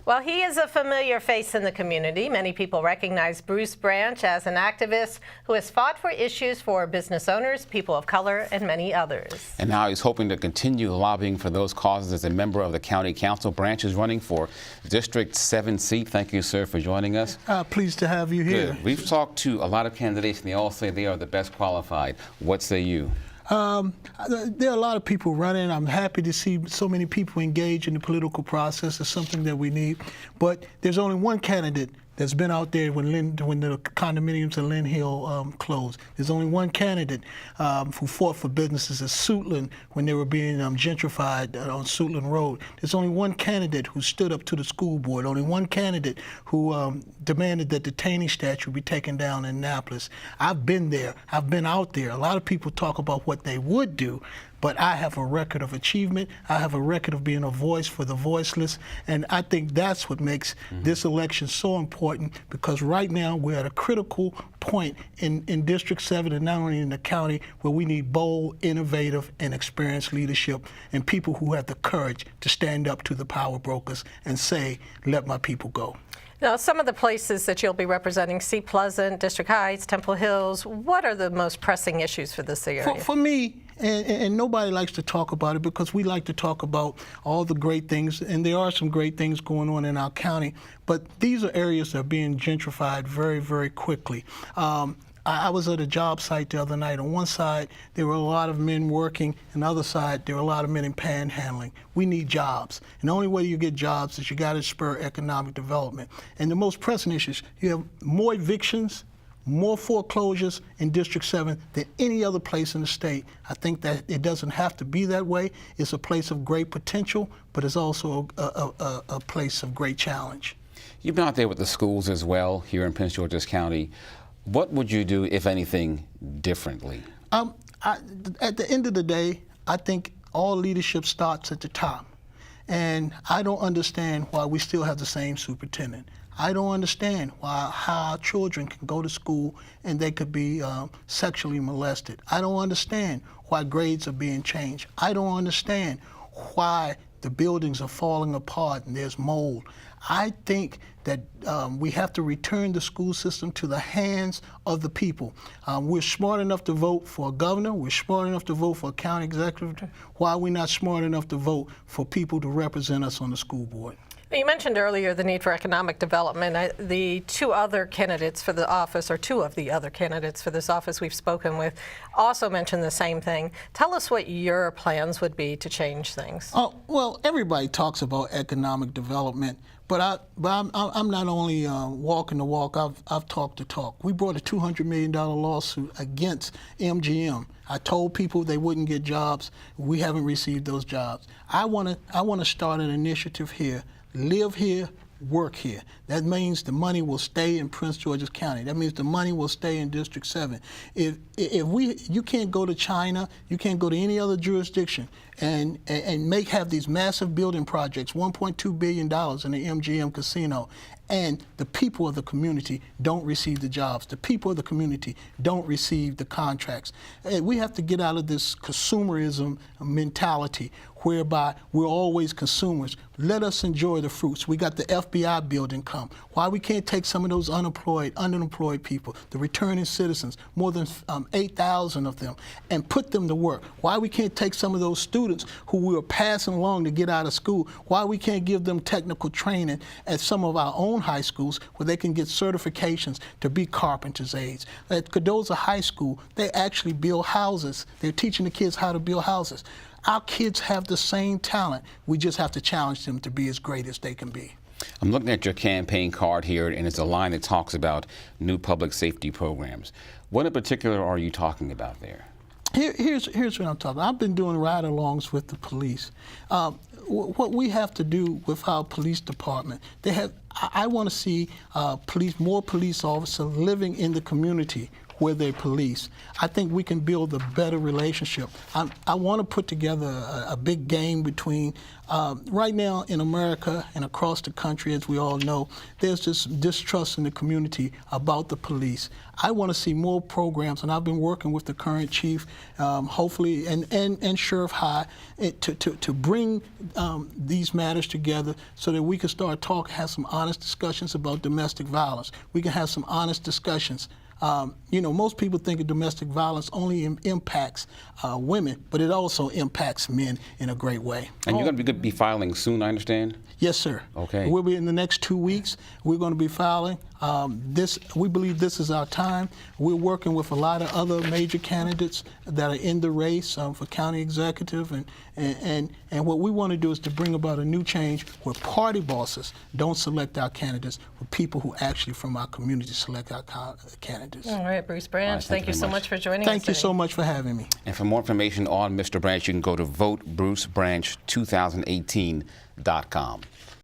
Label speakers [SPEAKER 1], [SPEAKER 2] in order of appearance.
[SPEAKER 1] Well, he is a familiar face in the community. Many people recognize Bruce Branch as an activist who has fought for issues for business owners, people of color, and many others.
[SPEAKER 2] And now he's hoping to continue lobbying for those causes as a member of the County Council. Branch is running for District 7 seat. Thank you, sir, for joining us.
[SPEAKER 3] Pleased to have you here.
[SPEAKER 2] Good. We've talked to a lot of candidates, and they all say they are the best qualified. What say you?
[SPEAKER 3] There are a lot of people running. I'm happy to see so many people engage in the political process. It's something that we need. But there's only one candidate that's been out there when the condominiums in Lynn Hill closed. There's only one candidate who fought for businesses at Suitland when they were being gentrified on Suitland Road. There's only one candidate who stood up to the school board. Only one candidate who demanded that the Taney statue be taken down in Annapolis. I've been there. I've been out there. A lot of people talk about what they would do, but I have a record of achievement. I have a record of being a voice for the voiceless, and I think that's what makes this election so important, because right now we're at a critical point in District 7 and not only in the county where we need bold, innovative, and experienced leadership and people who have the courage to stand up to the power brokers and say, let my people go.
[SPEAKER 1] Now, some of the places that you'll be representing, Sea Pleasant, District Heights, Temple Hills, what are the most pressing issues for this area?
[SPEAKER 3] For me, and nobody likes to talk about it because we like to talk about all the great things, and there are some great things going on in our county, but these are areas that are being gentrified very, very quickly. I was at a job site the other night. On one side, there were a lot of men working, and the other side, there were a lot of men in panhandling. We need jobs. And the only way you get jobs is you got to spur economic development. And the most pressing issues, you have more evictions, more foreclosures in District 7 than any other place in the state. I think that it doesn't have to be that way. It's a place of great potential, but it's also a place of great challenge.
[SPEAKER 2] You've been out there with the schools as well here in Prince George's County. What would you do, if anything, differently?
[SPEAKER 3] At the end of the day, I think all leadership starts at the top. And I don't understand why we still have the same superintendent. I don't understand how our children can go to school and they could be sexually molested. I don't understand why grades are being changed. I don't understand why the buildings are falling apart and there's mold. I think that we have to return the school system to the hands of the people. We're smart enough to vote for a governor. We're smart enough to vote for a county executive. Why are we not smart enough to vote for people to represent us on the school board?
[SPEAKER 1] You mentioned earlier the need for economic development. The two other candidates for the office, or two of the other candidates for this office we've spoken with, also mentioned the same thing. Tell us what your plans would be to change things.
[SPEAKER 3] Well, everybody talks about economic development, but I'm not only walking the walk, I've talked the talk. We brought a $200 million lawsuit against MGM. I told people they wouldn't get jobs. We haven't received those jobs. I want to start an initiative here. Live here, work here. That means the money will stay in Prince George's County. That means the money will stay in District 7. You can't go to China, you can't go to any other jurisdiction and have these massive building projects, $1.2 billion in the MGM casino, and the people of the community don't receive the jobs. The people of the community don't receive the contracts. We have to get out of this consumerism mentality whereby we're always consumers. Let us enjoy the fruits. We got the FBI building come. Why we can't take some of those unemployed people, the returning citizens, more than 8,000 of them, and put them to work? Why we can't take some of those students who we are passing along to get out of school? Why we can't give them technical training at some of our own high schools where they can get certifications to be carpenter's aides? At Cardozo High School, they actually build houses. They're teaching the kids how to build houses. Our kids have the same talent. We just have to challenge them to be as great as they can be.
[SPEAKER 2] I'm looking at your campaign card here, and it's a line that talks about new public safety programs. What in particular are you talking about there?
[SPEAKER 3] Here's what I'm talking about. I've been doing ride-alongs with the police. What we have to do with our police department, I want to see more police officers living in the community where they police. I think we can build a better relationship. I want to put together a big game between, right now in America and across the country, as we all know, there's just distrust in the community about the police. I want to see more programs, and I've been working with the current chief, hopefully, and Sheriff High, to bring these matters together so that we can start talking, have some honest discussions about domestic violence. We can have some honest discussions. You know, most people think of domestic violence only impacts women, but it also impacts men in a great way.
[SPEAKER 2] And you're going to be filing soon, I understand?
[SPEAKER 3] Yes, sir.
[SPEAKER 2] Okay.
[SPEAKER 3] We'll be in the next 2 weeks. We're going to be filing. We believe this is our time. We're working with a lot of other major candidates that are in the race for county executive, and what we want to do is to bring about a new change where party bosses don't select our candidates, but people who actually from our community select our candidates.
[SPEAKER 1] All right, Bruce Branch, thank you so much for joining us.
[SPEAKER 3] Thank you
[SPEAKER 1] today.
[SPEAKER 3] so much for having me.
[SPEAKER 2] And for more information on Mr. Branch, you can go to votebrucebranch2018.com.